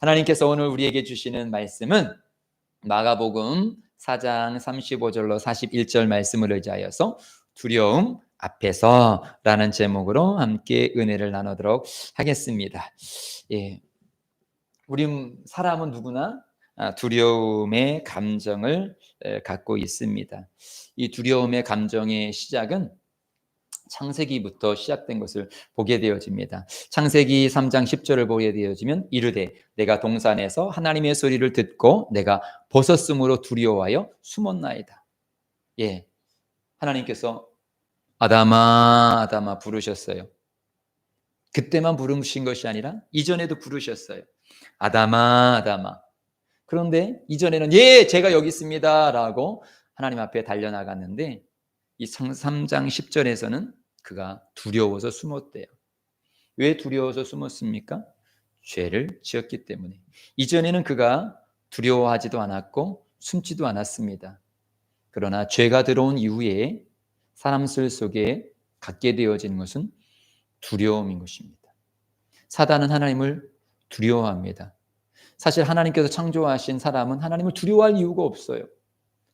하나님께서 오늘 우리에게 주시는 말씀은 마가복음 4장 35절로 41절 말씀을 의지하여서 두려움 앞에서 라는 제목으로 함께 은혜를 나누도록 하겠습니다. 예, 우리 사람은 누구나 두려움의 감정을 갖고 있습니다. 이 두려움의 감정의 시작은 창세기부터 시작된 것을 보게 되어집니다. 창세기 3장 10절을 보게 되어지면 이르되 내가 동산에서 하나님의 소리를 듣고 내가 벗었으므로 두려워하여 숨었나이다. 예, 하나님께서 아담아 아담아 부르셨어요. 그때만 부르신 것이 아니라 이전에도 부르셨어요. 아담아 아담아. 그런데 이전에는 예 제가 여기 있습니다 라고 하나님 앞에 달려나갔는데 이 3장 10절에서는 그가 두려워서 숨었대요. 왜 두려워서 숨었습니까? 죄를 지었기 때문에. 이전에는 그가 두려워하지도 않았고 숨지도 않았습니다. 그러나 죄가 들어온 이후에 사람 속에 갖게 되어지는 것은 두려움인 것입니다. 사단은 하나님을 두려워합니다. 사실 하나님께서 창조하신 사람은 하나님을 두려워할 이유가 없어요.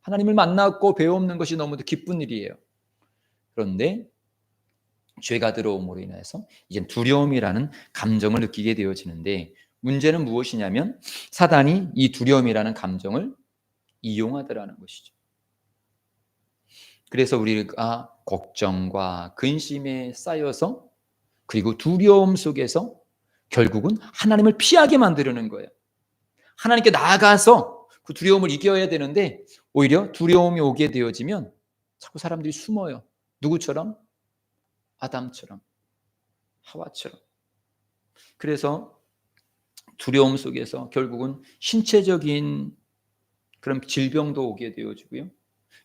하나님을 만났고 배워먹는 것이 너무도 기쁜 일이에요. 그런데 죄가 들어옴으로 인해서 이제 두려움이라는 감정을 느끼게 되어지는데 문제는 무엇이냐면 사단이 이 두려움이라는 감정을 이용하더라는 것이죠. 그래서 우리가 걱정과 근심에 쌓여서 그리고 두려움 속에서 결국은 하나님을 피하게 만드려는 거예요. 하나님께 나아가서 그 두려움을 이겨야 되는데 오히려 두려움이 오게 되어지면 자꾸 사람들이 숨어요. 누구처럼? 아담처럼, 하와처럼. 그래서 두려움 속에서 결국은 신체적인 그런 질병도 오게 되어지고요.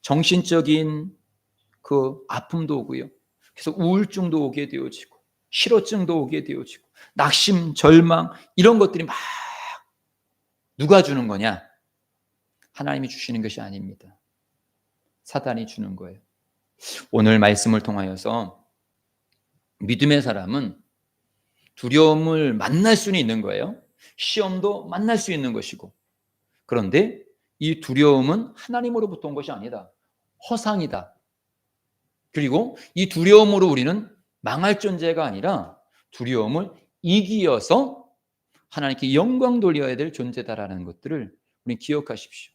정신적인 그 아픔도 오고요. 그래서 우울증도 오게 되어지고 실어증도 오게 되어지고 낙심, 절망 이런 것들이 막 누가 주는 거냐? 하나님이 주시는 것이 아닙니다. 사단이 주는 거예요. 오늘 말씀을 통하여서 믿음의 사람은 두려움을 만날 수는 있는 거예요. 시험도 만날 수 있는 것이고. 그런데 이 두려움은 하나님으로부터 온 것이 아니다. 허상이다. 그리고 이 두려움으로 우리는 망할 존재가 아니라 두려움을 이기어서 하나님께 영광 돌려야 될 존재다라는 것들을 우리 기억하십시오.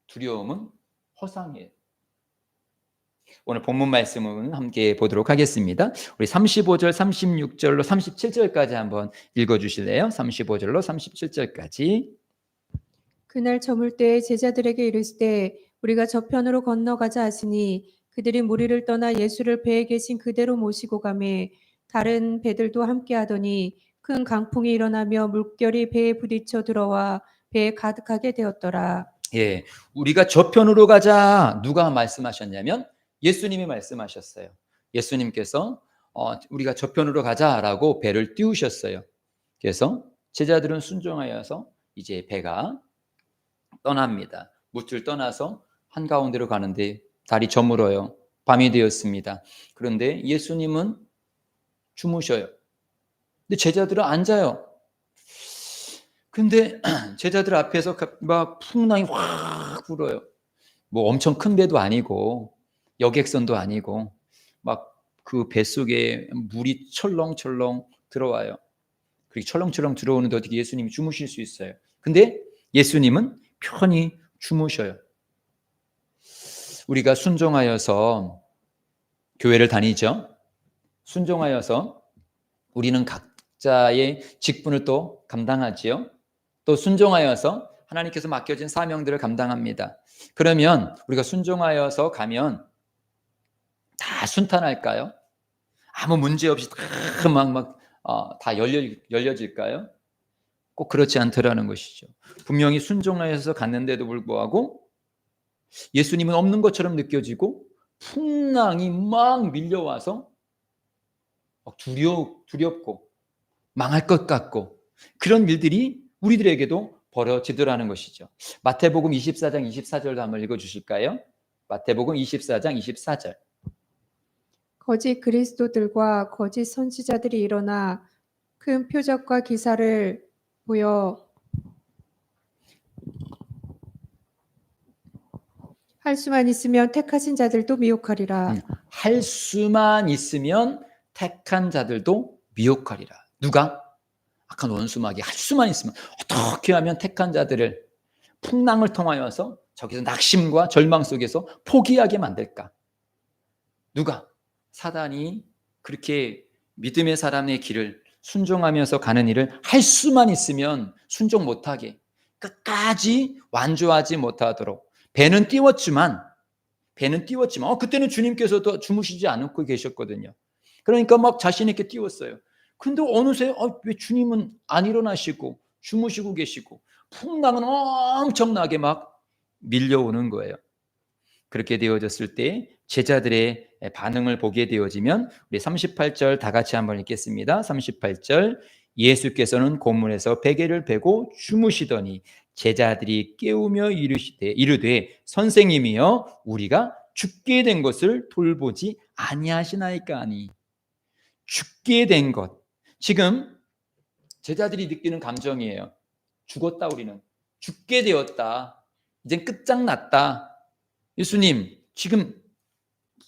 두려움은 허상이에요. 오늘 본문 말씀은 함께 보도록 하겠습니다. 우리 35절, 36절로 37절까지 한번 읽어주실래요? 35절로 37절까지. 그날 저물 때에 제자들에게 이르시되 우리가 저편으로 건너가자 하시니 그들이 무리를 떠나 예수를 배에 계신 그대로 모시고 가매 다른 배들도 함께 하더니 큰 강풍이 일어나며 물결이 배에 부딪혀 들어와 배에 가득하게 되었더라. 예, 우리가 저편으로 가자. 누가 말씀하셨냐면 예수님이 말씀하셨어요. 예수님께서 우리가 저편으로 가자라고 배를 띄우셨어요. 그래서 제자들은 순종하여서 이제 배가 떠납니다. 뭇을 떠나서 한가운데로 가는데 달이 저물어요. 밤이 되었습니다. 그런데 예수님은 주무셔요. 근데 제자들은 앉아요. 근데 제자들 앞에서 막 풍랑이 확 불어요. 뭐 엄청 큰 배도 아니고 여객선도 아니고 막 그 뱃속에 물이 철렁철렁 들어와요. 그리고 철렁철렁 들어오는데 어떻게 예수님이 주무실 수 있어요? 근데 예수님은 편히 주무셔요. 우리가 순종하여서 교회를 다니죠. 순종하여서 우리는 각자의 직분을 또 감당하지요. 또 순종하여서 하나님께서 맡겨진 사명들을 감당합니다. 그러면 우리가 순종하여서 가면 다 순탄할까요? 아무 문제 없이 다 열려질까요? 꼭 그렇지 않더라는 것이죠. 분명히 순종하여서 갔는데도 불구하고 예수님은 없는 것처럼 느껴지고 풍랑이 막 밀려와서 두렵고 망할 것 같고 그런 일들이 우리들에게도 벌어지더라는 것이죠. 마태복음 24장 24절도 한번 읽어주실까요? 마태복음 24장 24절. 거짓 그리스도들과 거짓 선지자들이 일어나 큰 표적과 기사를 보여 할 수만 있으면 택하신 자들도 미혹하리라. 할 수만 있으면 택한 자들도 미혹하리라. 누가? 악한 원수마귀. 할 수만 있으면 어떻게 하면 택한 자들을 풍랑을 통하여서 저기서 낙심과 절망 속에서 포기하게 만들까? 누가? 사단이 그렇게 믿음의 사람의 길을 순종하면서 가는 일을 할 수만 있으면 순종 못하게, 끝까지 완주하지 못하도록. 배는 띄웠지만 그때는 주님께서도 주무시지 않고 계셨거든요. 그러니까 막 자신 있게 띄웠어요. 근데 어느새 왜 주님은 안 일어나시고 주무시고 계시고 풍랑은 엄청나게 막 밀려오는 거예요. 그렇게 되어졌을 때 제자들의 반응을 보게 되어지면 우리 38절 다 같이 한번 읽겠습니다. 38절 예수께서는 고문에서 베개를 베고 주무시더니 제자들이 깨우며 이르되 선생님이여 우리가 죽게 된 것을 돌보지 아니하시나이까 하니. 죽게 된 것, 지금 제자들이 느끼는 감정이에요. 죽었다. 우리는 죽게 되었다. 이젠 끝장났다. 예수님, 지금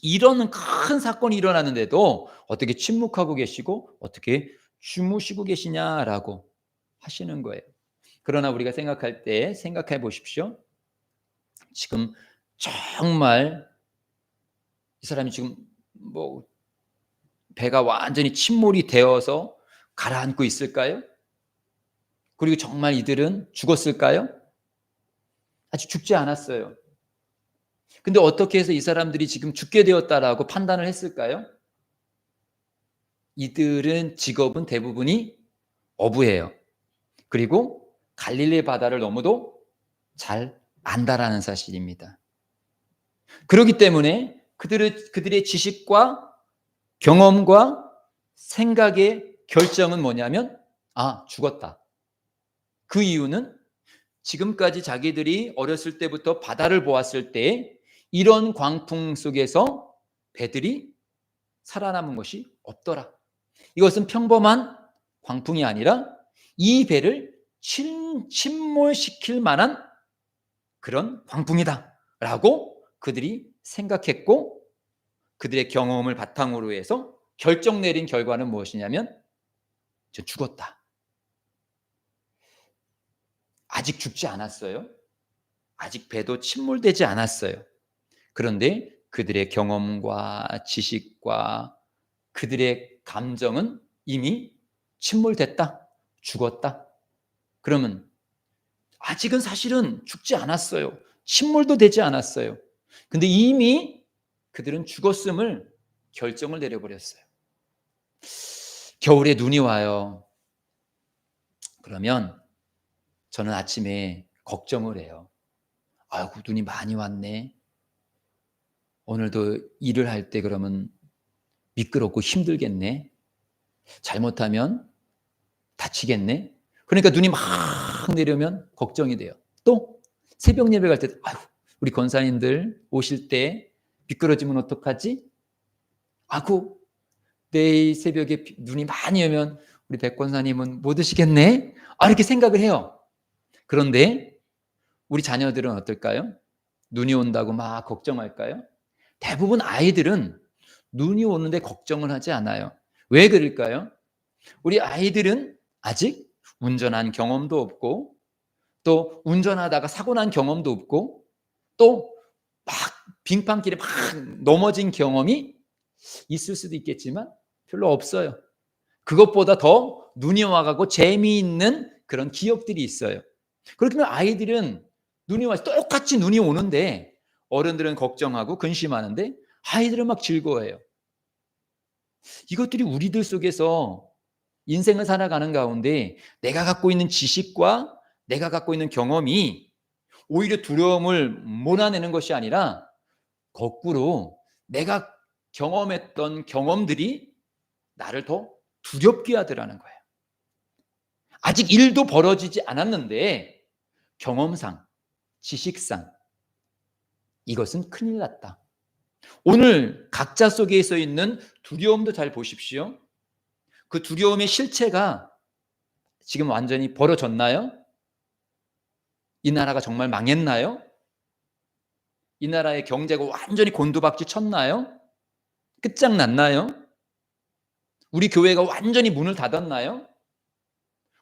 이런 큰 사건이 일어났는데도 어떻게 침묵하고 계시고 어떻게 주무시고 계시냐라고 하시는 거예요. 그러나 우리가 생각할 때 생각해 보십시오. 지금 정말 이 사람이 지금 뭐 배가 완전히 침몰이 되어서 가라앉고 있을까요? 그리고 정말 이들은 죽었을까요? 아직 죽지 않았어요. 근데 어떻게 해서 이 사람들이 지금 죽게 되었다라고 판단을 했을까요? 이들은 직업은 대부분이 어부예요. 그리고 갈릴리 바다를 너무도 잘 안다라는 사실입니다. 그렇기 때문에 그들의 지식과 경험과 생각의 결정은 뭐냐면 죽었다. 그 이유는 지금까지 자기들이 어렸을 때부터 바다를 보았을 때 이런 광풍 속에서 배들이 살아남은 것이 없더라. 이것은 평범한 광풍이 아니라 이 배를 침몰시킬 만한 그런 광풍이다 라고 그들이 생각했고, 그들의 경험을 바탕으로 해서 결정 내린 결과는 무엇이냐면 저 죽었다. 아직 죽지 않았어요. 아직 배도 침몰되지 않았어요. 그런데 그들의 경험과 지식과 그들의 감정은 이미 침몰됐다. 죽었다. 그러면 아직은 사실은 죽지 않았어요. 침몰도 되지 않았어요. 근데 이미 그들은 죽었음을 결정을 내려버렸어요. 겨울에 눈이 와요. 그러면 저는 아침에 걱정을 해요. 아이고, 눈이 많이 왔네. 오늘도 일을 할 때 그러면 미끄럽고 힘들겠네. 잘못하면 다치겠네. 그러니까 눈이 막 내려오면 걱정이 돼요. 또 새벽 예배 갈 때 아이고, 우리 권사님들 오실 때 미끄러지면 어떡하지? 아이고, 내일 새벽에 눈이 많이 오면 우리 백 권사님은 못 오시겠네? 이렇게 생각을 해요. 그런데 우리 자녀들은 어떨까요? 눈이 온다고 막 걱정할까요? 대부분 아이들은 눈이 오는데 걱정을 하지 않아요. 왜 그럴까요? 우리 아이들은 아직 운전한 경험도 없고, 또 운전하다가 사고 난 경험도 없고, 또 막 빙판길에 막 넘어진 경험이 있을 수도 있겠지만 별로 없어요. 그것보다 더 눈이 와가고 재미있는 그런 기억들이 있어요. 그렇다면 아이들은 눈이 와서 똑같이 눈이 오는데 어른들은 걱정하고 근심하는데 아이들은 막 즐거워해요. 이것들이 우리들 속에서 인생을 살아가는 가운데 내가 갖고 있는 지식과 내가 갖고 있는 경험이 오히려 두려움을 몰아내는 것이 아니라 거꾸로 내가 경험했던 경험들이 나를 더 두렵게 하더라는 거예요. 아직 일도 벌어지지 않았는데 경험상, 지식상 이것은 큰일 났다. 오늘 각자 속에 서 있는 두려움도 잘 보십시오. 그 두려움의 실체가 지금 완전히 벌어졌나요? 이 나라가 정말 망했나요? 이 나라의 경제가 완전히 곤두박질 쳤나요? 끝장났나요? 우리 교회가 완전히 문을 닫았나요?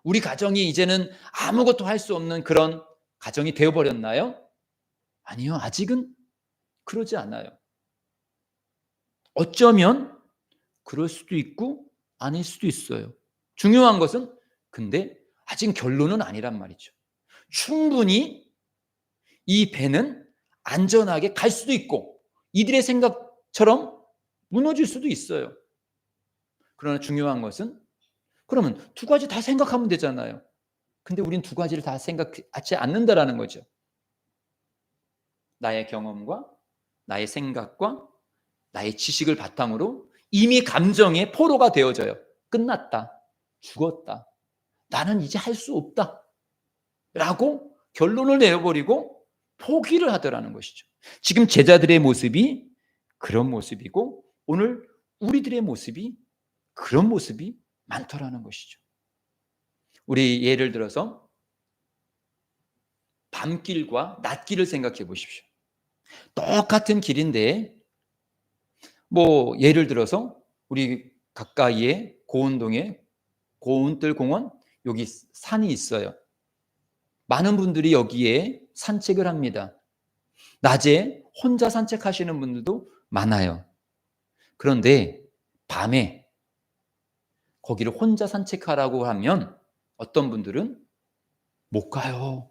우리 가정이 이제는 아무것도 할 수 없는 그런 가정이 되어버렸나요? 아니요, 아직은 그러지 않아요. 어쩌면 그럴 수도 있고 아닐 수도 있어요. 중요한 것은 근데 아직 결론은 아니란 말이죠. 충분히 이 배는 안전하게 갈 수도 있고 이들의 생각처럼 무너질 수도 있어요. 그러나 중요한 것은 그러면 두 가지 다 생각하면 되잖아요. 근데 우린 두 가지를 다 생각하지 않는다라는 거죠. 나의 경험과 나의 생각과 나의 지식을 바탕으로 이미 감정의 포로가 되어져요. 끝났다. 죽었다. 나는 이제 할 수 없다. 라고 결론을 내어버리고 포기를 하더라는 것이죠. 지금 제자들의 모습이 그런 모습이고 오늘 우리들의 모습이 그런 모습이 많더라는 것이죠. 우리 예를 들어서 밤길과 낮길을 생각해 보십시오. 똑같은 길인데 뭐 예를 들어서 우리 가까이에 고운동에 고운뜰 공원 여기 산이 있어요. 많은 분들이 여기에 산책을 합니다. 낮에 혼자 산책하시는 분들도 많아요. 그런데 밤에 거기를 혼자 산책하라고 하면 어떤 분들은 못 가요.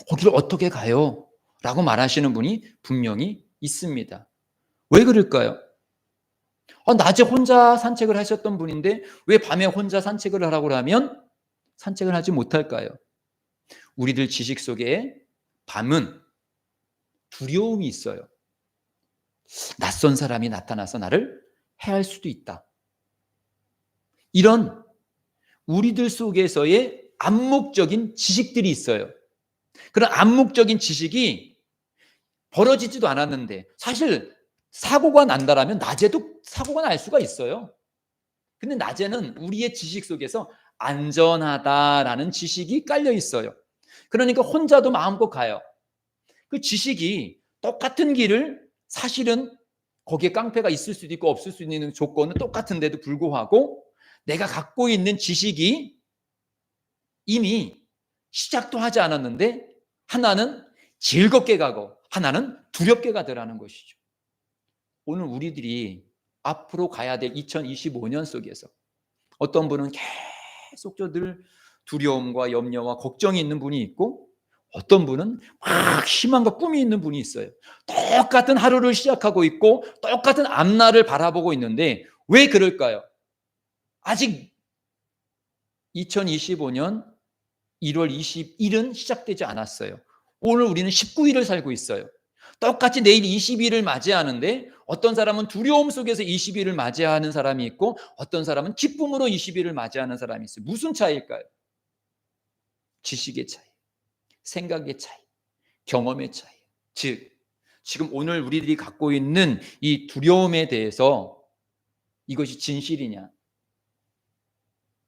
거기를 어떻게 가요? 라고 말하시는 분이 분명히 있습니다. 왜 그럴까요? 낮에 혼자 산책을 하셨던 분인데 왜 밤에 혼자 산책을 하라고 하면 산책을 하지 못할까요? 우리들 지식 속에 밤은 두려움이 있어요. 낯선 사람이 나타나서 나를 해할 수도 있다. 이런 우리들 속에서의 암묵적인 지식들이 있어요. 그런 암묵적인 지식이 벌어지지도 않았는데 사실 사고가 난다라면 낮에도 사고가 날 수가 있어요. 근데 낮에는 우리의 지식 속에서 안전하다라는 지식이 깔려 있어요. 그러니까 혼자도 마음껏 가요. 그 지식이 똑같은 길을 사실은 거기에 깡패가 있을 수도 있고 없을 수 있는 조건은 똑같은데도 불구하고 내가 갖고 있는 지식이 이미 시작도 하지 않았는데 하나는 즐겁게 가고 하나는 두렵게 가더라는 것이죠. 오늘 우리들이 앞으로 가야 될 2025년 속에서 어떤 분은 계속 늘 두려움과 염려와 걱정이 있는 분이 있고 어떤 분은 막 희망과 꿈이 있는 분이 있어요. 똑같은 하루를 시작하고 있고 똑같은 앞날을 바라보고 있는데 왜 그럴까요? 아직 2025년 1월 20일은 시작되지 않았어요. 오늘 우리는 19일을 살고 있어요. 똑같이 내일 20일을 맞이하는데 어떤 사람은 두려움 속에서 20일을 맞이하는 사람이 있고 어떤 사람은 기쁨으로 20일을 맞이하는 사람이 있어요. 무슨 차이일까요? 지식의 차이, 생각의 차이, 경험의 차이. 즉 지금 오늘 우리들이 갖고 있는 이 두려움에 대해서 이것이 진실이냐?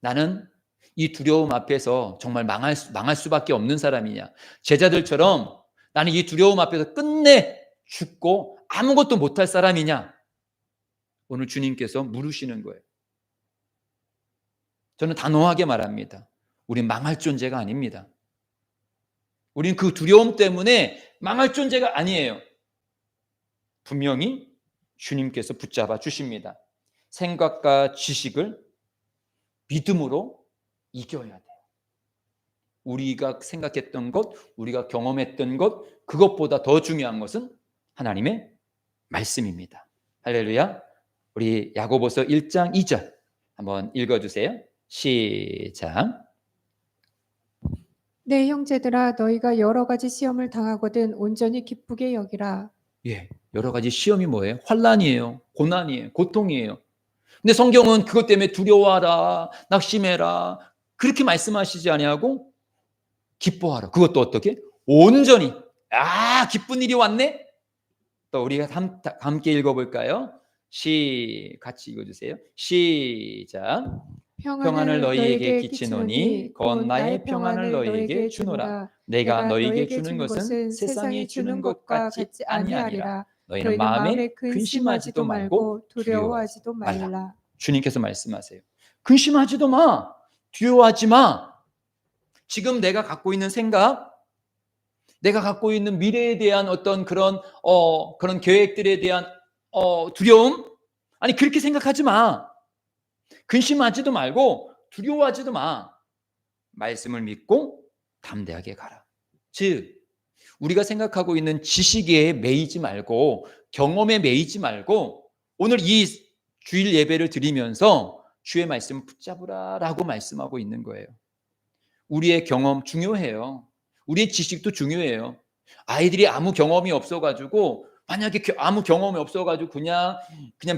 나는 이 두려움 앞에서 정말 망할 수밖에 없는 사람이냐? 제자들처럼 나는 이 두려움 앞에서 끝내 죽고 아무것도 못할 사람이냐? 오늘 주님께서 물으시는 거예요. 저는 단호하게 말합니다. 우린 망할 존재가 아닙니다. 우린 그 두려움 때문에 망할 존재가 아니에요. 분명히 주님께서 붙잡아 주십니다. 생각과 지식을 믿음으로 이겨야 돼요. 우리가 생각했던 것, 우리가 경험했던 것, 그것보다 더 중요한 것은 하나님의 말씀입니다. 할렐루야. 우리 야고보서 1장 2절 한번 읽어주세요. 시작. 내 형제들아 너희가 여러 가지 시험을 당하거든 온전히 기쁘게 여기라. 예, 여러 가지 시험이 뭐예요? 환난이에요. 고난이에요. 고통이에요. 근데 성경은 그것 때문에 두려워하라, 낙심해라 그렇게 말씀하시지 아니하고 기뻐하라. 그것도 어떻게? 온전히. 기쁜 일이 왔네? 또 우리가 함께 읽어볼까요? 같이 읽어주세요. 시작. 평안을 너희에게 끼치노니 곧 나의 평안을 너희에게 주노라. 내가 너희에게 주는 것은 세상이 주는 것 같지 아니하니라. 너희는 마음에 근심하지도 말고 두려워하지도 말라. 주님께서 말씀하세요. 근심하지도 마. 두려워하지 마. 지금 내가 갖고 있는 생각, 내가 갖고 있는 미래에 대한 어떤 그런 계획들에 대한 두려움, 아니 그렇게 생각하지 마. 근심하지도 말고 두려워하지도 마. 말씀을 믿고 담대하게 가라. 즉 우리가 생각하고 있는 지식에 매이지 말고 경험에 매이지 말고 오늘 이 주일 예배를 드리면서 주의 말씀을 붙잡으라라고 말씀하고 있는 거예요. 우리의 경험 중요해요. 우리의 지식도 중요해요. 아이들이 아무 경험이 없어가지고 만약에 아무 경험이 없어가지고 그냥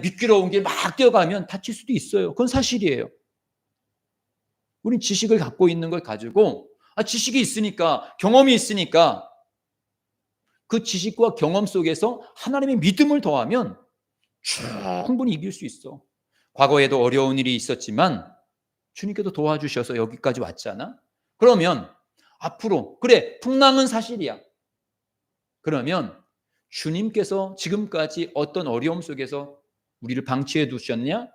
미끄러운 길 막 뛰어가면 다칠 수도 있어요. 그건 사실이에요. 우린 지식을 갖고 있는 걸 가지고 지식이 있으니까 경험이 있으니까 그 지식과 경험 속에서 하나님의 믿음을 더하면 충분히 이길 수 있어. 과거에도 어려운 일이 있었지만 주님께서 도와주셔서 여기까지 왔잖아. 그러면 앞으로 그래 풍랑은 사실이야. 그러면 주님께서 지금까지 어떤 어려움 속에서 우리를 방치해 두셨냐?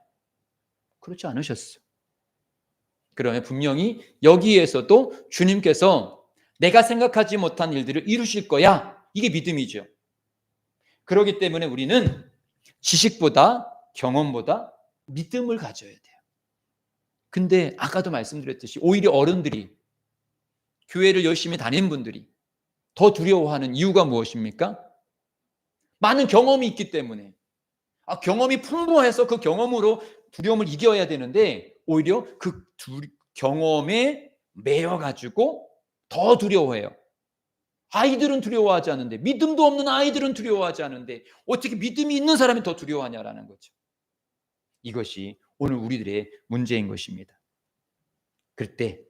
그렇지 않으셨어. 그러면 분명히 여기에서도 주님께서 내가 생각하지 못한 일들을 이루실 거야. 이게 믿음이죠. 그렇기 때문에 우리는 지식보다 경험보다 믿음을 가져야 돼요. 근데 아까도 말씀드렸듯이 오히려 어른들이 교회를 열심히 다니는 분들이 더 두려워하는 이유가 무엇입니까? 많은 경험이 있기 때문에 경험이 풍부해서 그 경험으로 두려움을 이겨야 되는데 오히려 그 경험에 매여가지고 더 두려워해요. 아이들은 두려워하지 않는데 믿음도 없는 아이들은 두려워하지 않는데 어떻게 믿음이 있는 사람이 더 두려워하냐라는 거죠. 이것이 오늘 우리들의 문제인 것입니다. 그때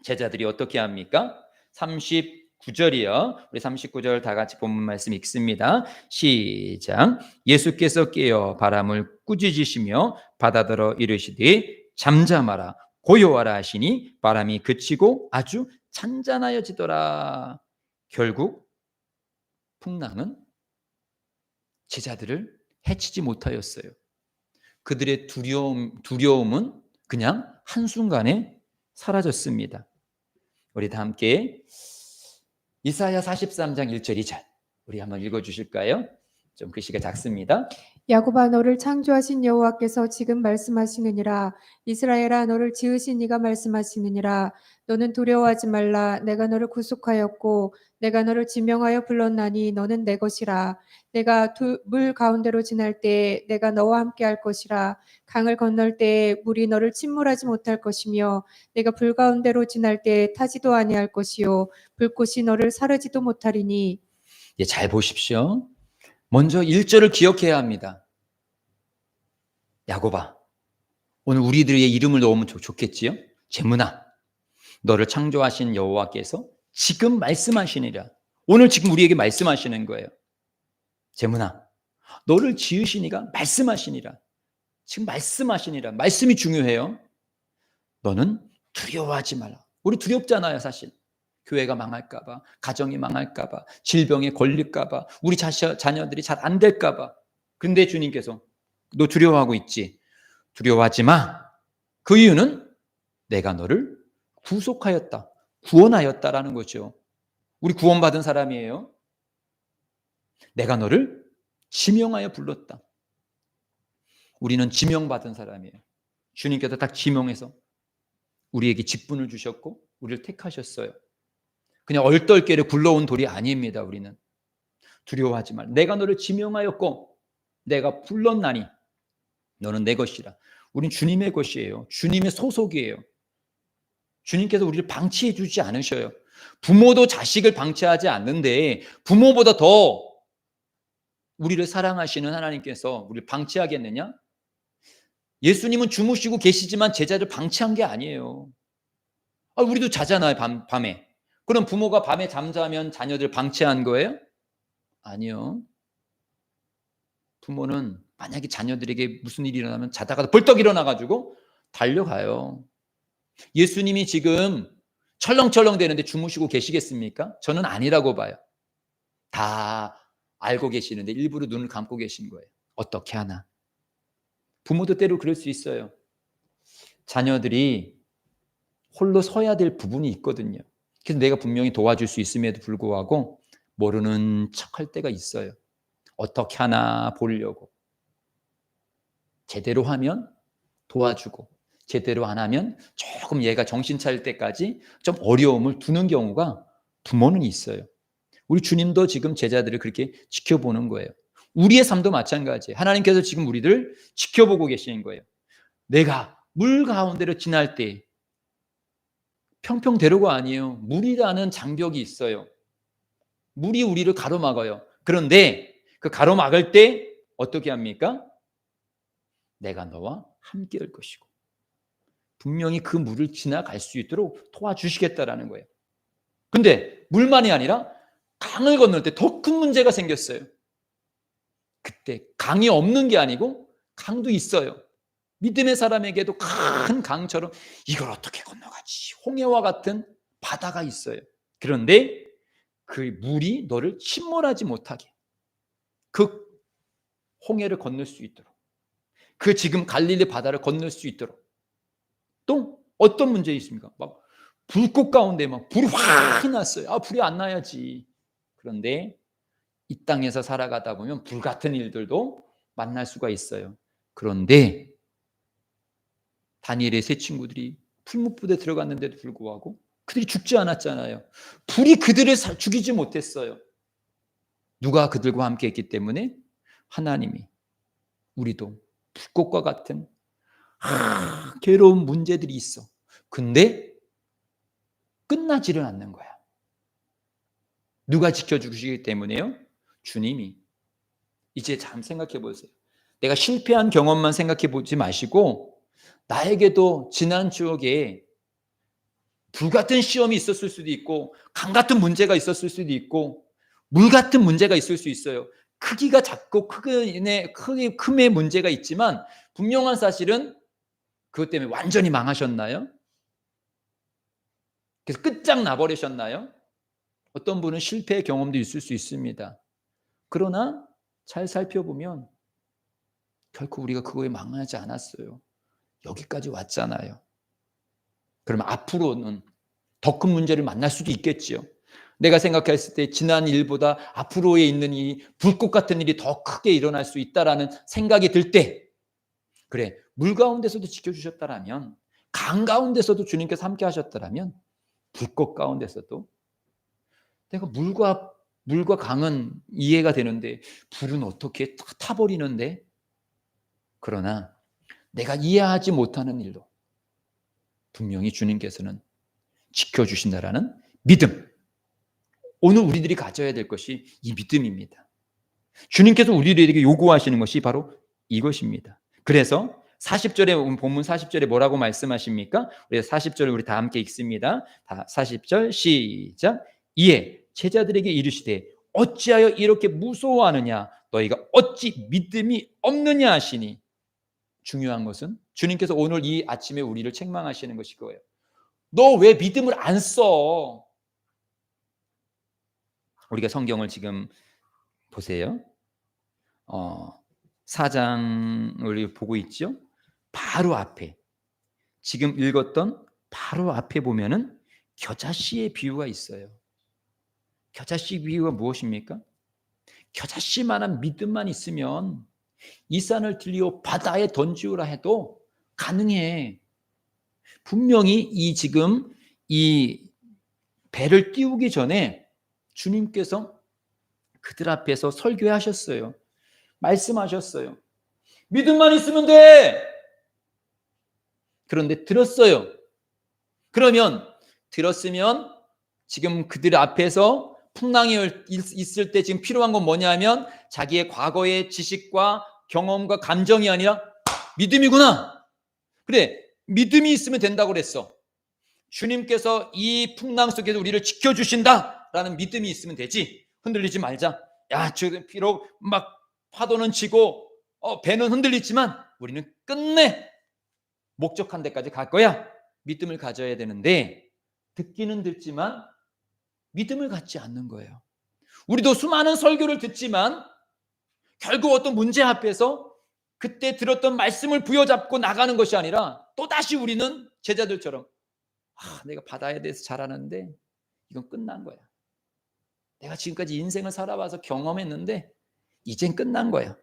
제자들이 어떻게 합니까? 39절이요. 우리 39절 다 같이 본문 말씀 읽습니다. 시작. 예수께서 깨어 바람을 꾸짖으시며 바다더러 이르시되 잠잠하라 고요하라 하시니 바람이 그치고 아주 잔잔하여지더라. 결국 풍랑은 제자들을 해치지 못하였어요. 그들의 두려움은 그냥 한순간에 사라졌습니다. 우리 다 함께 이사야 43장 1절 2절 우리 한번 읽어주실까요? 좀 글씨가 작습니다. 야곱아 너를 창조하신 여호와께서 지금 말씀하시느니라. 이스라엘아 너를 지으신 이가 말씀하시느니라. 너는 두려워하지 말라. 내가 너를 구속하였고 내가 너를 지명하여 불렀나니 너는 내 것이라. 내가 물 가운데로 지날 때에 내가 너와 함께 할 것이라. 강을 건널 때에 물이 너를 침몰하지 못할 것이며 내가 불 가운데로 지날 때에 타지도 아니할 것이요 불꽃이 너를 사르지도 못하리니. 잘 보십시오. 먼저 1절을 기억해야 합니다. 야곱아, 오늘 우리들의 이름을 넣으면 좋겠지요? 재문아, 너를 창조하신 여호와께서 지금 말씀하시니라. 오늘 지금 우리에게 말씀하시는 거예요. 재문아, 너를 지으신 이가 말씀하시니라. 지금 말씀하시니라. 말씀이 중요해요. 너는 두려워하지 말라. 우리 두렵잖아요, 사실. 교회가 망할까봐, 가정이 망할까봐, 질병에 걸릴까봐, 우리 자녀들이 잘 안 될까봐. 근데 주님께서 너 두려워하고 있지? 두려워하지 마. 그 이유는 내가 너를 구속하였다, 구원하였다라는 거죠. 우리 구원받은 사람이에요. 내가 너를 지명하여 불렀다. 우리는 지명받은 사람이에요. 주님께서 딱 지명해서 우리에게 직분을 주셨고 우리를 택하셨어요. 그냥 얼떨결에 굴러온 돌이 아닙니다. 우리는 두려워하지 말. 내가 너를 지명하였고 내가 불렀나니 너는 내 것이라. 우린 주님의 것이에요. 주님의 소속이에요. 주님께서 우리를 방치해 주지 않으셔요. 부모도 자식을 방치하지 않는데 부모보다 더 우리를 사랑하시는 하나님께서 우리를 방치하겠느냐? 예수님은 주무시고 계시지만 제자를 방치한 게 아니에요. 우리도 자잖아요. 밤에. 그럼 부모가 밤에 잠자면 자녀들 방치한 거예요? 아니요. 부모는 만약에 자녀들에게 무슨 일이 일어나면 자다가 벌떡 일어나가지고 달려가요. 예수님이 지금 철렁철렁 되는데 주무시고 계시겠습니까? 저는 아니라고 봐요. 다 알고 계시는데 일부러 눈을 감고 계신 거예요. 어떻게 하나? 부모도 때로 그럴 수 있어요. 자녀들이 홀로 서야 될 부분이 있거든요. 그래서 내가 분명히 도와줄 수 있음에도 불구하고 모르는 척할 때가 있어요. 어떻게 하나 보려고. 제대로 하면 도와주고 제대로 안 하면 조금 얘가 정신 차릴 때까지 좀 어려움을 두는 경우가 부모는 있어요. 우리 주님도 지금 제자들을 그렇게 지켜보는 거예요. 우리의 삶도 마찬가지예요. 하나님께서 지금 우리를 지켜보고 계시는 거예요. 내가 물 가운데로 지날 때 평평대로가 아니에요. 물이라는 장벽이 있어요. 물이 우리를 가로막아요. 그런데 그 가로막을 때 어떻게 합니까? 내가 너와 함께 할 것이고 분명히 그 물을 지나갈 수 있도록 도와주시겠다라는 거예요. 근데 물만이 아니라 강을 건널 때 더 큰 문제가 생겼어요. 그때 강이 없는 게 아니고 강도 있어요. 믿음의 사람에게도 큰 강처럼 이걸 어떻게 건너가지? 홍해와 같은 바다가 있어요. 그런데 그 물이 너를 침몰하지 못하게 그 홍해를 건널 수 있도록 그 지금 갈릴리 바다를 건널 수 있도록 또 어떤 문제 있습니까? 막 불꽃 가운데 막 불이 확 났어요. 아, 불이 안 나야지. 그런데 이 땅에서 살아가다 보면 불같은 일들도 만날 수가 있어요. 그런데 다니엘의 세 친구들이 풀무불에 들어갔는데도 불구하고 그들이 죽지 않았잖아요. 불이 그들을 죽이지 못했어요. 누가 그들과 함께 했기 때문에 하나님이 우리도 불꽃과 같은 괴로운 문제들이 있어. 근데 끝나지를 않는 거야. 누가 지켜주시기 때문에요? 주님이. 이제 참 생각해 보세요. 내가 실패한 경험만 생각해 보지 마시고 나에게도 지난 추억에 불같은 시험이 있었을 수도 있고 강 같은 문제가 있었을 수도 있고 물 같은 문제가 있을 수 있어요. 크기가 작고 크기의 문제가 있지만 분명한 사실은 그것 때문에 완전히 망하셨나요? 그래서 끝장나 버리셨나요? 어떤 분은 실패의 경험도 있을 수 있습니다. 그러나 잘 살펴보면 결코 우리가 그거에 망하지 않았어요. 여기까지 왔잖아요. 그러면 앞으로는 더 큰 문제를 만날 수도 있겠지요. 내가 생각했을 때 지난 일보다 앞으로에 있는 이 불꽃 같은 일이 더 크게 일어날 수 있다라는 생각이 들 때, 그래, 물 가운데서도 지켜주셨다라면, 강 가운데서도 주님께서 함께 하셨다라면, 불꽃 가운데서도 내가 물과 강은 이해가 되는데 불은 어떻게 타버리는데? 그러나 내가 이해하지 못하는 일도 분명히 주님께서는 지켜주신다라는 믿음. 오늘 우리들이 가져야 될 것이 이 믿음입니다. 주님께서 우리들에게 요구하시는 것이 바로 이것입니다. 그래서 40절에 본문 40절에 뭐라고 말씀하십니까? 우리 40절 우리 다 함께 읽습니다. 다 40절 시작. 이에 제자들에게 이르시되 어찌하여 이렇게 무서워하느냐? 너희가 어찌 믿음이 없느냐 하시니. 중요한 것은 주님께서 오늘 이 아침에 우리를 책망하시는 것이 그거예요. 너 왜 믿음을 안 써? 우리가 성경을 지금 보세요. 4장을 보고 있죠. 바로 앞에 지금 읽었던 바로 앞에 보면은 겨자씨의 비유가 있어요. 겨자씨 비유가 무엇입니까? 겨자씨만한 믿음만 있으면 이 산을 들려 바다에 던지우라 해도 가능해. 분명히 지금 이 배를 띄우기 전에 주님께서 그들 앞에서 설교하셨어요. 말씀하셨어요. 믿음만 있으면 돼. 그런데 들었어요. 그러면 들었으면 지금 그들 앞에서 풍랑이 있을 때 지금 필요한 건 뭐냐면 자기의 과거의 지식과 경험과 감정이 아니라 믿음이구나. 그래, 믿음이 있으면 된다고 그랬어. 주님께서 이 풍랑 속에서 우리를 지켜주신다라는 믿음이 있으면 되지. 흔들리지 말자. 야, 비록 막 파도는 치고 배는 흔들리지만 우리는 끝내 목적한 데까지 갈 거야. 믿음을 가져야 되는데 듣기는 듣지만 믿음을 갖지 않는 거예요. 우리도 수많은 설교를 듣지만 결국 어떤 문제 앞에서 그때 들었던 말씀을 부여잡고 나가는 것이 아니라 또다시 우리는 제자들처럼 내가 받아야 돼서 잘하는데 이건 끝난 거야. 내가 지금까지 인생을 살아와서 경험했는데 이젠 끝난 거야.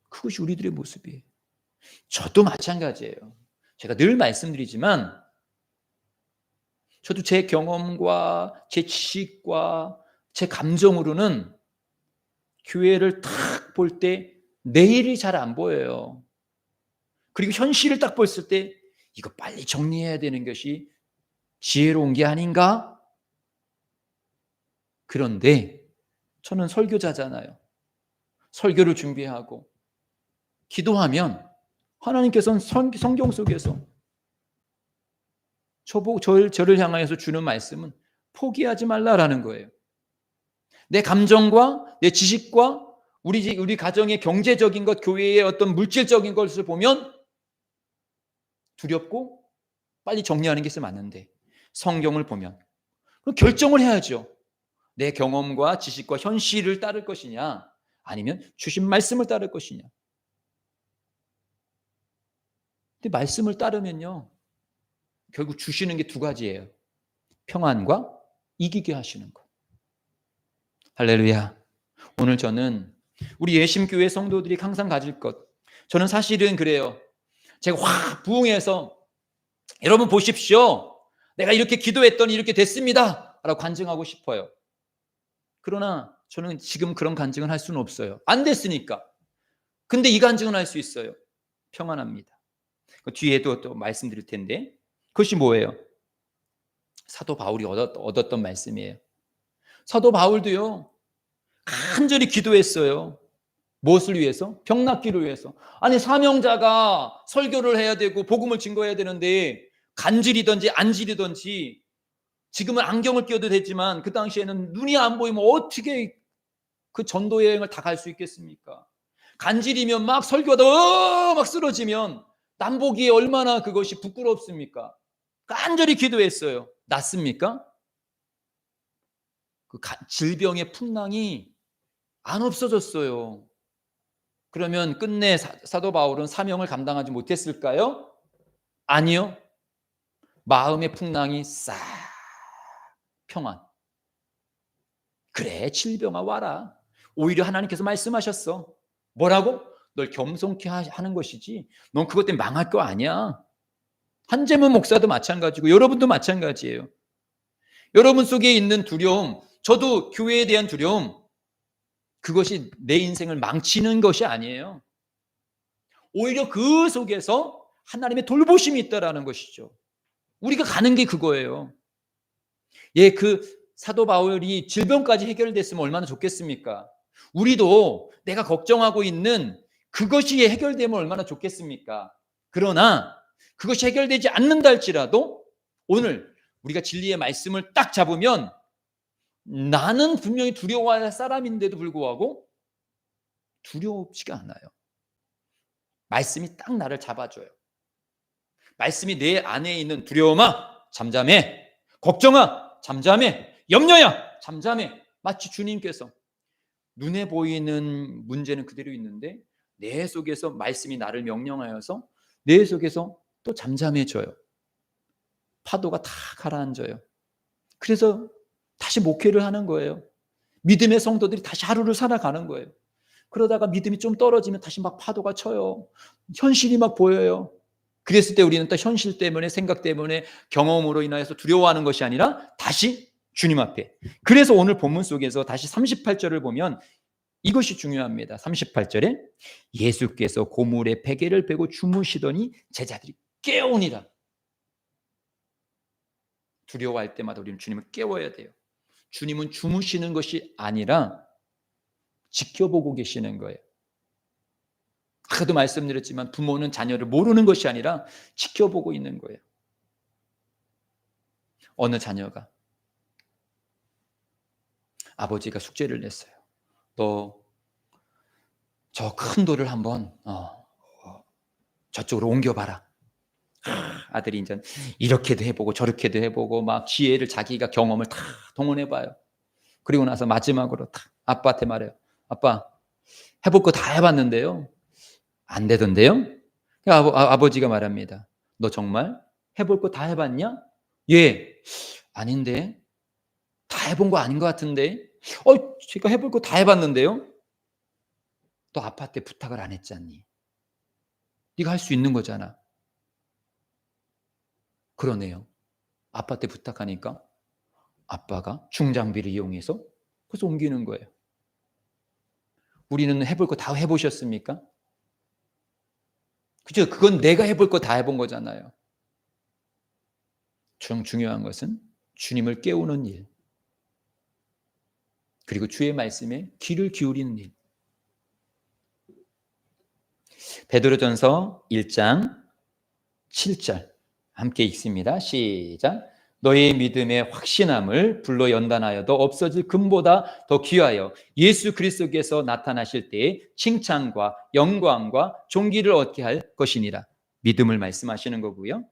그것이 우리들의 모습이에요. 저도 마찬가지예요. 제가 늘 말씀드리지만 저도 제 경험과 제 지식과 제 감정으로는 교회를 딱 볼 때 내일이 잘 안 보여요. 그리고 현실을 딱 봤을 때 이거 빨리 정리해야 되는 것이 지혜로운 게 아닌가? 그런데 저는 설교자잖아요. 설교를 준비하고 기도하면 하나님께서는 성경 속에서 저를 향하여서 주는 말씀은 포기하지 말라라는 거예요. 내 감정과 내 지식과 우리 가정의 경제적인 것, 교회의 어떤 물질적인 것을 보면 두렵고 빨리 정리하는 게 맞는데 성경을 보면 그럼 결정을 해야죠. 내 경험과 지식과 현실을 따를 것이냐 아니면 주신 말씀을 따를 것이냐. 근데 말씀을 따르면요 결국 주시는 게 두 가지예요. 평안과 이기게 하시는 것. 할렐루야. 오늘 저는 우리 예심교회 성도들이 항상 가질 것, 저는 사실은 그래요. 제가 확 부흥해서 여러분 보십시오, 내가 이렇게 기도했더니 이렇게 됐습니다 라고 간증하고 싶어요. 그러나 저는 지금 그런 간증을 할 수는 없어요. 안 됐으니까. 근데 이 간증은 할 수 있어요. 평안합니다. 그 뒤에도 또 말씀드릴 텐데 그것이 뭐예요? 사도 바울이 얻었던 말씀이에요. 사도 바울도요 간절히 기도했어요. 무엇을 위해서? 병 낫기를 위해서. 아니 사명자가 설교를 해야 되고 복음을 증거해야 되는데 간질이든지 안질이든지, 지금은 안경을 끼워도 되지만 그 당시에는 눈이 안 보이면 어떻게 그 전도 여행을 다 갈 수 있겠습니까? 간질이면 막 설교하다 막 쓰러지면 남보기에 얼마나 그것이 부끄럽습니까? 간절히 기도했어요. 낫습니까? 그 질병의 풍랑이 안 없어졌어요. 그러면 끝내 사도 바울은 사명을 감당하지 못했을까요? 아니요. 마음의 풍랑이 싹 평안. 그래 질병아 와라. 오히려 하나님께서 말씀하셨어. 뭐라고? 널 겸손케 하는 것이지 넌 그것 때문에 망할 거 아니야. 한재문 목사도 마찬가지고 여러분도 마찬가지예요. 여러분 속에 있는 두려움, 저도 교회에 대한 두려움, 그것이 내 인생을 망치는 것이 아니에요. 오히려 그 속에서 하나님의 돌보심이 있다라는 것이죠. 우리가 가는 게 그거예요. 그 사도 바울이 질병까지 해결됐으면 얼마나 좋겠습니까? 우리도 내가 걱정하고 있는 그것이 해결되면 얼마나 좋겠습니까? 그러나 그것이 해결되지 않는다 할지라도 오늘 우리가 진리의 말씀을 딱 잡으면 나는 분명히 두려워할 사람인데도 불구하고 두렵지가 않아요. 말씀이 딱 나를 잡아줘요. 말씀이 내 안에 있는 두려움아 잠잠해, 걱정아 잠잠해, 염려야 잠잠해. 마치 주님께서 눈에 보이는 문제는 그대로 있는데 내 속에서 말씀이 나를 명령하여서 내 속에서 또 잠잠해져요. 파도가 다 가라앉아요. 그래서 다시 목회를 하는 거예요. 믿음의 성도들이 다시 하루를 살아가는 거예요. 그러다가 믿음이 좀 떨어지면 다시 막 파도가 쳐요. 현실이 막 보여요. 그랬을 때 우리는 또 현실 때문에, 생각 때문에, 경험으로 인하여서 두려워하는 것이 아니라 다시 주님 앞에. 그래서 오늘 본문 속에서 다시 38절을 보면 이것이 중요합니다. 38절에 예수께서 고물에 베개를 베고 주무시더니 제자들이 깨우니라. 두려워할 때마다 우리는 주님을 깨워야 돼요. 주님은 주무시는 것이 아니라 지켜보고 계시는 거예요. 아까도 말씀드렸지만 부모는 자녀를 모르는 것이 아니라 지켜보고 있는 거예요. 어느 자녀가 아버지가 숙제를 냈어요. 너 저 큰 돌을 한번 저쪽으로 옮겨봐라. 아들이 이제 이렇게도 해보고 저렇게도 해보고 막 지혜를 자기가 경험을 다 동원해봐요. 그리고 나서 마지막으로 딱 아빠한테 말해요. 아빠, 해볼 거 다 해봤는데요, 안 되던데요? 아버지가 말합니다. 너 정말 해볼 거 다 해봤냐? 예. 아닌데, 다 해본 거 아닌 것 같은데. 제가 해볼 거 다 해봤는데요. 너 아빠한테 부탁을 안 했잖니. 네가 할 수 있는 거잖아. 그러네요. 아빠한테 부탁하니까 아빠가 중장비를 이용해서 그래서 옮기는 거예요. 우리는 해볼 거 다 해보셨습니까? 그죠? 그건 내가 해볼 거 다 해본 거잖아요. 중요한 것은 주님을 깨우는 일, 그리고 주의 말씀에 귀를 기울이는 일. 베드로전서 1장 7절 함께 읽습니다. 시작. 너의 믿음의 확신함을 불로 연단하여도 없어질 금보다 더 귀하여 예수 그리스도께서 나타나실 때에 칭찬과 영광과 존귀를 얻게 할 것이니라. 믿음을 말씀하시는 거고요.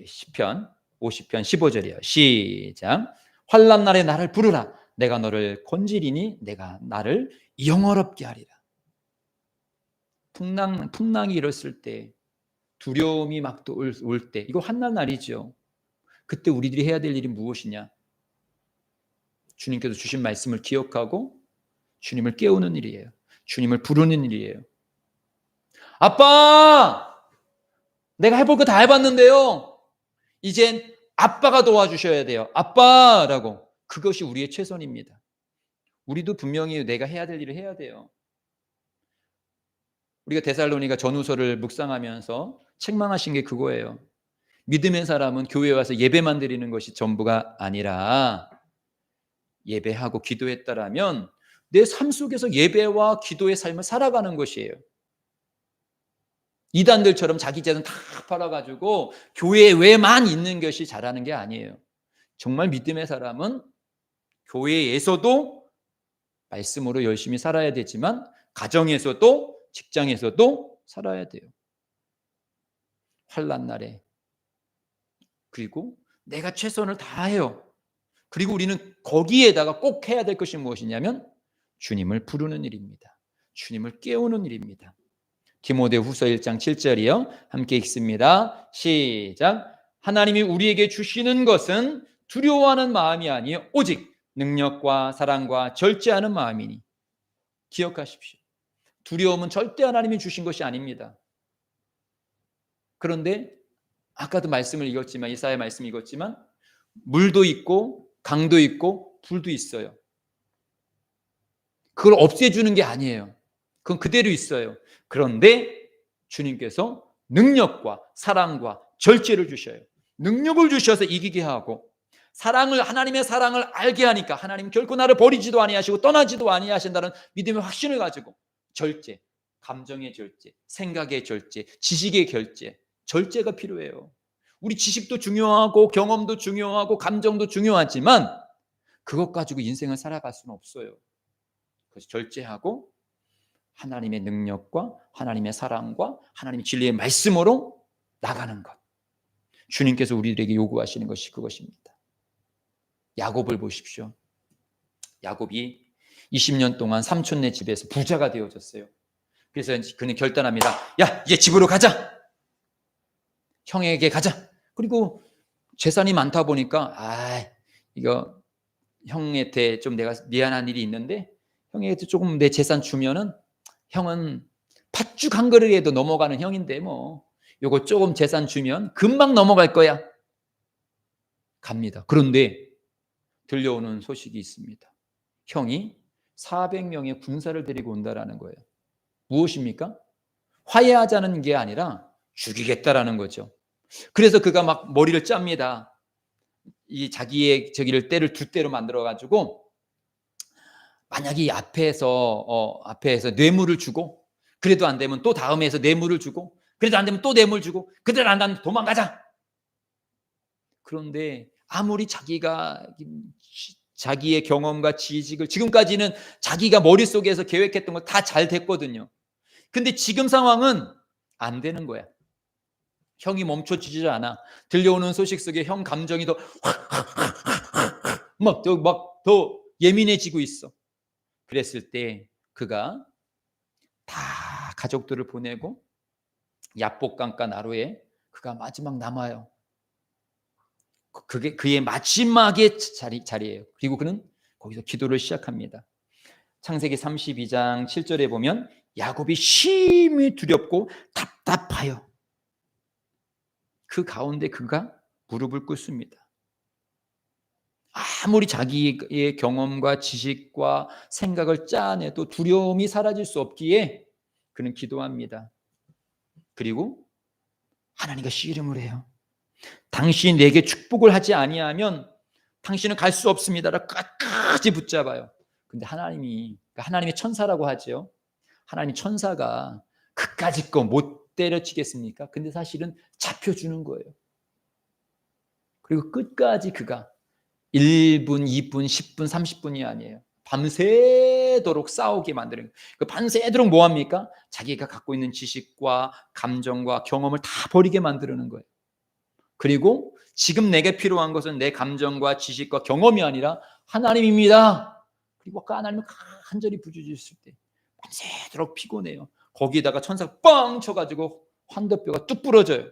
시편 50편 15절이에요. 시작. 환난 날에 나를 부르라. 내가 너를 건지리니 내가 나를 영화롭게 하리라. 풍랑이 일었을 때, 두려움이 막 올 때, 이거 환난 날이죠. 그때 우리들이 해야 될 일이 무엇이냐? 주님께서 주신 말씀을 기억하고 주님을 깨우는 일이에요. 주님을 부르는 일이에요. 아빠! 내가 해볼 거 다 해봤는데요. 이젠 아빠가 도와주셔야 돼요. 아빠라고. 그것이 우리의 최선입니다. 우리도 분명히 내가 해야 될 일을 해야 돼요. 우리가 데살로니가 전후서를 묵상하면서 책망하신 게 그거예요. 믿음의 사람은 교회에 와서 예배만 드리는 것이 전부가 아니라, 예배하고 기도했다라면 내 삶 속에서 예배와 기도의 삶을 살아가는 것이에요. 이단들처럼 자기 재산 다 팔아가지고 교회 외만 있는 것이 잘하는 게 아니에요. 정말 믿음의 사람은 교회에서도 말씀으로 열심히 살아야 되지만 가정에서도 직장에서도 살아야 돼요. 환난 날에. 그리고 내가 최선을 다해요. 그리고 우리는 거기에다가 꼭 해야 될 것이 무엇이냐면 주님을 부르는 일입니다. 주님을 깨우는 일입니다. 디모데후서 1장 7절이요. 함께 읽습니다. 시작. 하나님이 우리에게 주시는 것은 두려워하는 마음이 아니요 오직 능력과 사랑과 절제하는 마음이니. 기억하십시오. 두려움은 절대 하나님이 주신 것이 아닙니다. 그런데 아까도 말씀을 읽었지만, 이사야 말씀 읽었지만, 물도 있고 강도 있고 불도 있어요. 그걸 없애주는 게 아니에요. 그건 그대로 있어요. 그런데 주님께서 능력과 사랑과 절제를 주셔요. 능력을 주셔서 이기게 하고, 하나님의 사랑을 알게 하니까 하나님 결코 나를 버리지도 아니하시고 떠나지도 아니하신다는 믿음의 확신을 가지고, 절제, 감정의 절제, 생각의 절제, 지식의 절제가 필요해요. 우리 지식도 중요하고 경험도 중요하고 감정도 중요하지만 그것 가지고 인생을 살아갈 수는 없어요. 그래서 절제하고 하나님의 능력과 하나님의 사랑과 하나님의 진리의 말씀으로 나가는 것. 주님께서 우리들에게 요구하시는 것이 그것입니다. 야곱을 보십시오. 야곱이 20년 동안 삼촌네 집에서 부자가 되어졌어요. 그래서 그는 결단합니다. 야, 이제 집으로 가자. 형에게 가자. 그리고 재산이 많다 보니까 이거 형한테 좀 내가 미안한 일이 있는데 형에게 조금 내 재산 주면은 형은 팥죽 한 그릇에도 넘어가는 형인데 뭐 요거 조금 재산 주면 금방 넘어갈 거야. 갑니다. 그런데 들려오는 소식이 있습니다. 형이 400명의 군사를 데리고 온다라는 거예요. 무엇입니까? 화해하자는 게 아니라 죽이겠다라는 거죠. 그래서 그가 막 머리를 짭니다. 이 자기의 때를 두 대로 만들어 가지고, 만약에 이 앞에서 뇌물을 주고, 그래도 안 되면 또 다음에서 뇌물을 주고, 그래도 안 되면 또 뇌물 주고, 그래도 안 되면 도망가자. 그런데 아무리 자기가 자기의 경험과 지식을, 지금까지는 자기가 머릿속에서 계획했던 거 다 잘 됐거든요. 근데 지금 상황은 안 되는 거야. 형이 멈춰지지 않아. 들려오는 소식 속에 형 감정이 막 더 예민해지고 있어. 그랬을 때 그가 다 가족들을 보내고 야복강가 나루에 그가 마지막 남아요. 그게 그의 마지막의 자리예요. 그리고 그는 거기서 기도를 시작합니다. 창세기 32장 7절에 보면 야곱이 심히 두렵고 답답하여 그 가운데 그가 무릎을 꿇습니다. 아무리 자기의 경험과 지식과 생각을 짜내도 두려움이 사라질 수 없기에 그는 기도합니다. 그리고 하나님과 씨름을 해요. 당신이 내게 축복을 하지 아니하면 당신은 갈 수 없습니다라고 끝까지 붙잡아요. 근데 하나님의 천사라고 하죠. 하나님 천사가 그까짓 거 못 때려치겠습니까? 근데 사실은 잡혀주는 거예요. 그리고 끝까지 그가 1분, 2분, 10분, 30분이 아니에요. 밤새도록 싸우게 만드는 거예요. 밤새도록 뭐합니까? 자기가 갖고 있는 지식과 감정과 경험을 다 버리게 만드는 거예요. 그리고 지금 내게 필요한 것은 내 감정과 지식과 경험이 아니라 하나님입니다. 그리고 아까 하나님을 간절히 부르짖을 때 밤새도록 피곤해요. 거기다가 천사가 뻥 쳐가지고 환도뼈가 뚝 부러져요.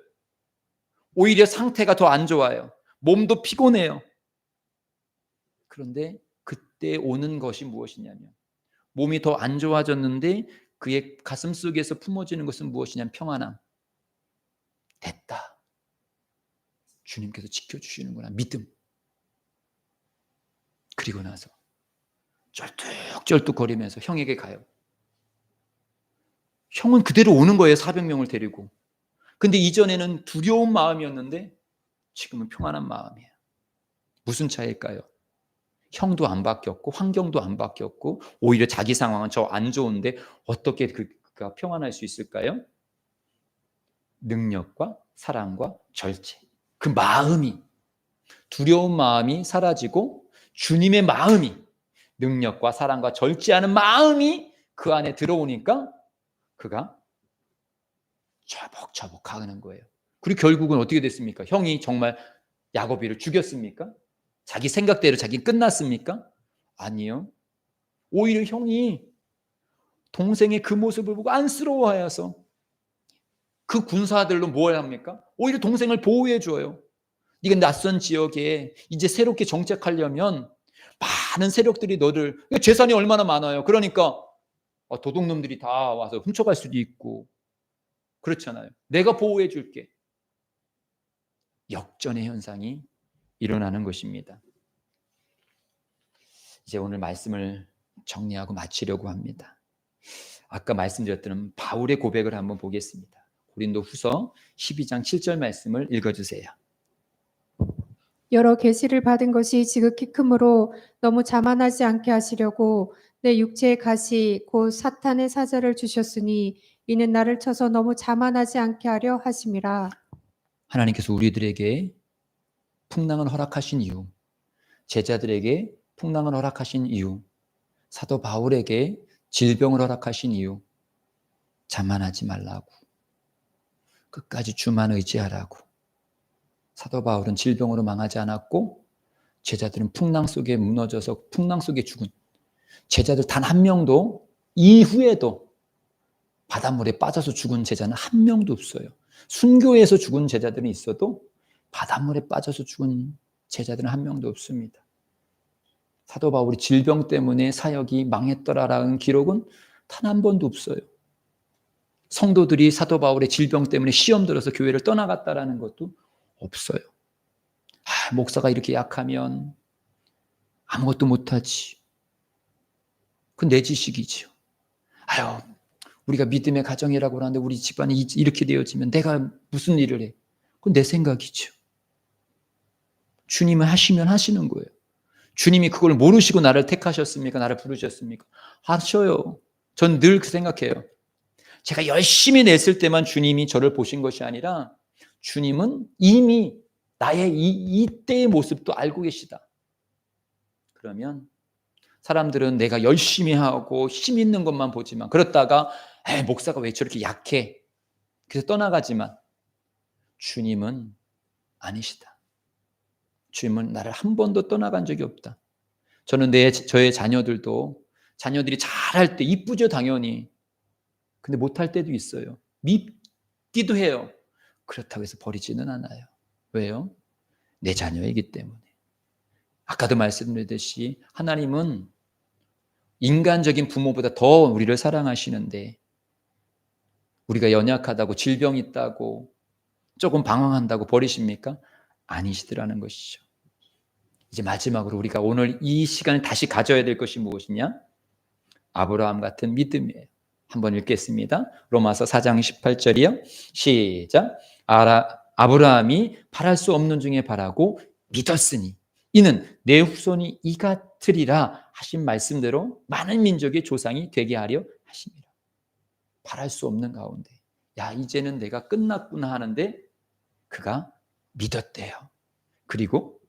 오히려 상태가 더 안 좋아요. 몸도 피곤해요. 그런데 그때 오는 것이 무엇이냐면 몸이 더 안 좋아졌는데 그의 가슴 속에서 품어지는 것은 무엇이냐면 평안함. 됐다. 주님께서 지켜주시는구나. 믿음. 그리고 나서 쩔뚝쩔뚝거리면서 형에게 가요. 형은 그대로 오는 거예요. 400명을 데리고. 근데 이전에는 두려운 마음이었는데 지금은 평안한 마음이에요. 무슨 차이일까요? 형도 안 바뀌었고 환경도 안 바뀌었고 오히려 자기 상황은 저 안 좋은데 어떻게 그가 평안할 수 있을까요? 능력과 사랑과 절제. 그 마음이, 두려운 마음이 사라지고 주님의 마음이, 능력과 사랑과 절제하는 마음이 그 안에 들어오니까 그가 처벅처벅 가는 거예요. 그리고 결국은 어떻게 됐습니까? 형이 정말 야곱이를 죽였습니까? 자기 생각대로 자기 끝났습니까? 아니요. 오히려 형이 동생의 그 모습을 보고 안쓰러워하여서 그 군사들로 뭘 합니까? 오히려 동생을 보호해 줘요. 네가 낯선 지역에 이제 새롭게 정착하려면 많은 세력들이 너를, 재산이 얼마나 많아요. 그러니까 도둑놈들이 다 와서 훔쳐갈 수도 있고 그렇잖아요. 내가 보호해 줄게. 역전의 현상이 일어나는 것입니다. 이제 오늘 말씀을 정리하고 마치려고 합니다. 아까 말씀드렸던 바울의 고백을 한번 보겠습니다. 고린도후서 12장 7절 말씀을 읽어주세요. 여러 계시를 받은 것이 지극히 크므로 너무 자만하지 않게 하시려고 내 육체의 가시 곧 사탄의 사자를 주셨으니 이는 나를 쳐서 너무 자만하지 않게 하려 하심이라. 하나님께서 우리들에게 풍랑을 허락하신 이유, 제자들에게 풍랑을 허락하신 이유, 사도 바울에게 질병을 허락하신 이유, 자만하지 말라고, 끝까지 주만 의지하라고. 사도 바울은 질병으로 망하지 않았고 제자들은 풍랑 속에 무너져서 풍랑 속에 죽은, 제자들 단 한 명도 이후에도 바닷물에 빠져서 죽은 제자는 한 명도 없어요. 순교해서 죽은 제자들은 있어도 바닷물에 빠져서 죽은 제자들은 한 명도 없습니다. 사도 바울이 질병 때문에 사역이 망했더라라는 기록은 단 한 번도 없어요. 성도들이 사도 바울의 질병 때문에 시험 들어서 교회를 떠나갔다라는 것도 없어요. 목사가 이렇게 약하면 아무것도 못하지. 그건 내 지식이지요. 우리가 믿음의 가정이라고 하는데 우리 집안이 이렇게 되어지면 내가 무슨 일을 해? 그건 내 생각이죠. 주님은 하시면 하시는 거예요. 주님이 그걸 모르시고 나를 택하셨습니까? 나를 부르셨습니까? 하셔요. 전 늘 그 생각해요. 제가 열심히 냈을 때만 주님이 저를 보신 것이 아니라 주님은 이미 나의 이때의 모습도 알고 계시다. 그러면 사람들은 내가 열심히 하고 힘 있는 것만 보지만, 그렇다가 목사가 왜 저렇게 약해? 그래서 떠나가지만 주님은 아니시다. 주님은 나를 한 번도 떠나간 적이 없다. 저는 저의 자녀들이 잘할 때 이쁘죠, 당연히. 근데 못할 때도 있어요. 밉기도 해요. 그렇다고 해서 버리지는 않아요. 왜요? 내 자녀이기 때문에. 아까도 말씀드렸듯이 하나님은 인간적인 부모보다 더 우리를 사랑하시는데, 우리가 연약하다고, 질병 있다고, 조금 방황한다고 버리십니까? 아니시더라는 것이죠. 이제 마지막으로 우리가 오늘 이 시간을 다시 가져야 될 것이 무엇이냐? 아브라함 같은 믿음이에요. 한번 읽겠습니다. 로마서 4장 18절이요. 시작. 아브라함이 바랄 수 없는 중에 바라고 믿었으니 이는 내 후손이 이 같으리라 하신 말씀대로 많은 민족의 조상이 되게 하려 하십니다. 바랄 수 없는 가운데, 야, 이제는 내가 끝났구나 하는데 그가 믿었대요. 그리고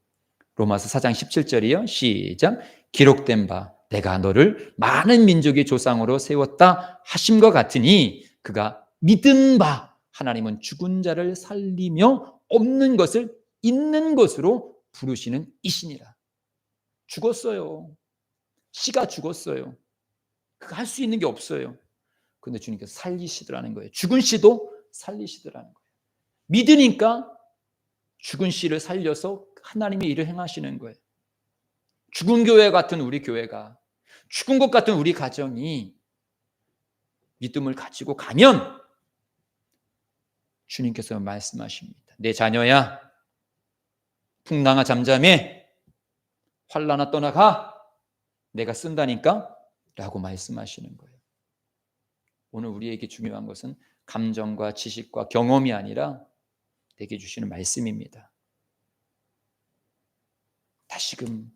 로마서 4장 17절이요. 시작. 기록된 바 내가 너를 많은 민족의 조상으로 세웠다 하심과 같으니 그가 믿은 바 하나님은 죽은 자를 살리며 없는 것을 있는 것으로 부르시는 이시니라. 죽었어요. 씨가 죽었어요. 그가 할 수 있는 게 없어요. 그런데 주님께서 살리시더라는 거예요. 죽은 씨도 살리시더라는 거예요. 믿으니까 죽은 씨를 살려서 하나님의 일을 행하시는 거예요. 죽은 교회 같은 우리 교회가, 죽은 것 같은 우리 가정이 믿음을 가지고 가면 주님께서 말씀하십니다. 내 자녀야, 풍랑아 잠잠해, 환난아 떠나가, 내가 쓴다니까 라고 말씀하시는 거예요. 오늘 우리에게 중요한 것은 감정과 지식과 경험이 아니라 내게 주시는 말씀입니다. 다시금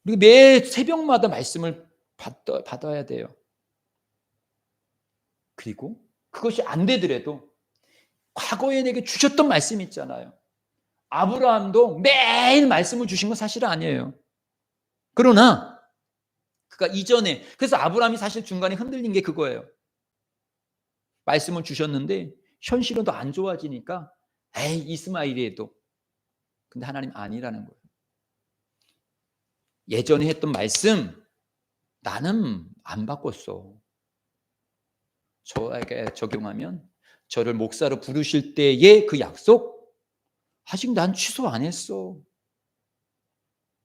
우리가 매 새벽마다 말씀을 받아야 돼요. 그리고 그것이 안 되더라도 과거에 내게 주셨던 말씀 있잖아요. 아브라함도 매일 말씀을 주신 건 사실은 아니에요. 그러나 그가 이전에, 그래서 아브라함이 사실 중간에 흔들린 게 그거예요. 말씀을 주셨는데 현실은 더 안 좋아지니까 이스마엘이 도 근데 하나님 아니라는 거예요. 예전에 했던 말씀 나는 안 바꿨어. 저에게 적용하면 저를 목사로 부르실 때의 그 약속 아직 난 취소 안 했어.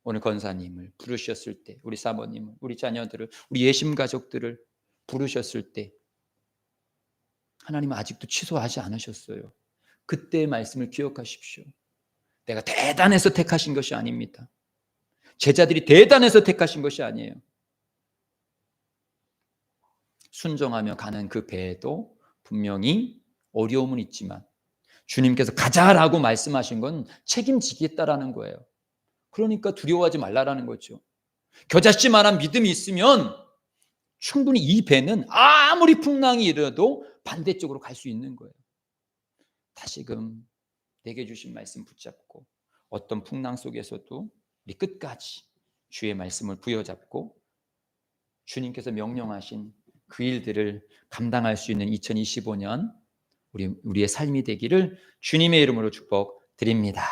오늘 권사님을 부르셨을 때, 우리 사모님을, 우리 자녀들을, 우리 예심 가족들을 부르셨을 때 하나님은 아직도 취소하지 않으셨어요. 그때의 말씀을 기억하십시오. 내가 대단해서 택하신 것이 아닙니다. 제자들이 대단해서 택하신 것이 아니에요. 순종하며 가는 그 배에도 분명히 어려움은 있지만 주님께서 가자라고 말씀하신 건 책임지겠다라는 거예요. 그러니까 두려워하지 말라라는 거죠. 겨자씨만한 믿음이 있으면 충분히 이 배는 아무리 풍랑이 일어도 반대쪽으로 갈 수 있는 거예요. 다시금 내게 주신 말씀 붙잡고 어떤 풍랑 속에서도 우리 끝까지 주의 말씀을 부여잡고 주님께서 명령하신 그 일들을 감당할 수 있는 2025년 우리의 삶이 되기를 주님의 이름으로 축복드립니다.